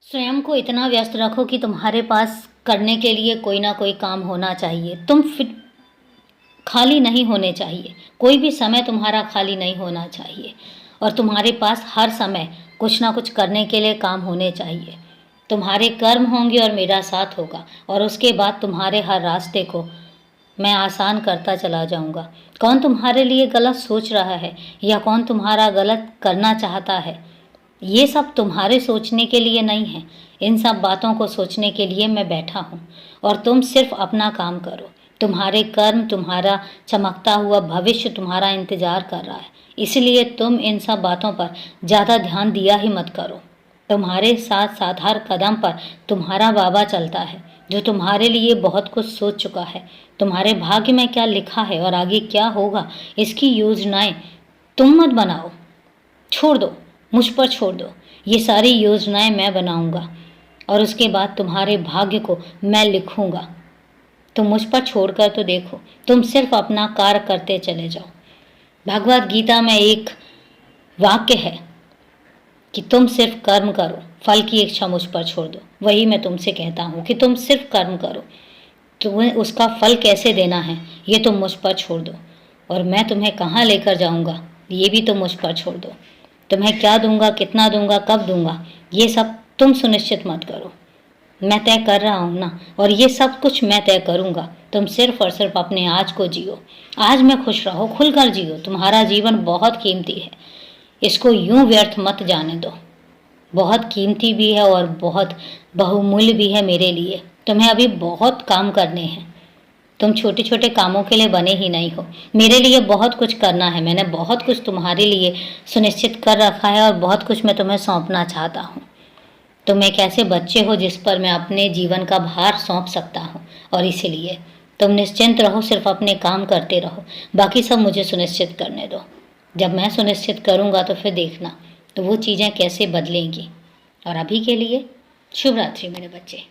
स्वयं को इतना व्यस्त रखो कि तुम्हारे पास करने के लिए कोई ना कोई काम होना चाहिए। तुम फिर खाली नहीं होने चाहिए। कोई भी समय तुम्हारा खाली नहीं होना चाहिए और तुम्हारे पास हर समय कुछ ना कुछ करने के लिए काम होने चाहिए। तुम्हारे कर्म होंगे और मेरा साथ होगा और उसके बाद तुम्हारे हर रास्ते को मैं आसान करता चला जाऊंगा। कौन तुम्हारे लिए गलत सोच रहा है या कौन तुम्हारा गलत करना चाहता है, ये सब तुम्हारे सोचने के लिए नहीं है। इन सब बातों को सोचने के लिए मैं बैठा हूँ और तुम सिर्फ अपना काम करो। तुम्हारे कर्म, तुम्हारा चमकता हुआ भविष्य तुम्हारा इंतजार कर रहा है। इसलिए तुम इन सब बातों पर ज़्यादा ध्यान दिया ही मत करो। तुम्हारे साथ साथ हर कदम पर तुम्हारा बाबा चलता है, जो तुम्हारे लिए बहुत कुछ सोच चुका है। तुम्हारे भाग्य में क्या लिखा है और आगे क्या होगा, इसकी योजनाएं तुम मत बनाओ, छोड़ दो, मुझ पर छोड़ दो। ये सारी योजनाएं मैं बनाऊंगा और उसके बाद तुम्हारे भाग्य को मैं लिखूंगा। तुम मुझ पर छोड़कर तो देखो, तुम सिर्फ अपना कार्य करते चले जाओ। भगवत गीता में एक वाक्य है कि तुम सिर्फ कर्म करो, फल की इच्छा मुझ पर छोड़ दो। वही मैं तुमसे कहता हूँ कि तुम सिर्फ कर्म करो, तुम्हें उसका फल कैसे देना है ये तुम मुझ पर छोड़ दो और मैं तुम्हें कहाँ लेकर जाऊँगा ये भी तुम मुझ पर छोड़ दो। तुम्हें क्या दूंगा, कितना दूंगा, कब दूंगा, ये सब तुम सुनिश्चित मत करो। मैं तय कर रहा हूँ ना, और ये सब कुछ मैं तय करूँगा। तुम सिर्फ और सिर्फ अपने आज को जियो। आज में खुश रहो, खुलकर जियो। तुम्हारा जीवन बहुत कीमती है, इसको यूं व्यर्थ मत जाने दो। बहुत कीमती भी है और बहुत बहुमूल्य भी है मेरे लिए। तुम्हें अभी बहुत काम करने हैं। तुम छोटे छोटे कामों के लिए बने ही नहीं हो। मेरे लिए बहुत कुछ करना है। मैंने बहुत कुछ तुम्हारे लिए सुनिश्चित कर रखा है और बहुत कुछ मैं तुम्हें सौंपना चाहता हूँ। तुम एक ऐसे बच्चे हो जिस पर मैं अपने जीवन का भार सौंप सकता हूँ और इसीलिए तुम निश्चिंत रहो, सिर्फ अपने काम करते रहो। बाकी सब मुझे सुनिश्चित करने दो। जब मैं सुनिश्चित करूँगा तो फिर देखना तो वो चीज़ें कैसे बदलेंगी। और अभी के लिए शुभ रात्रि मेरे बच्चे।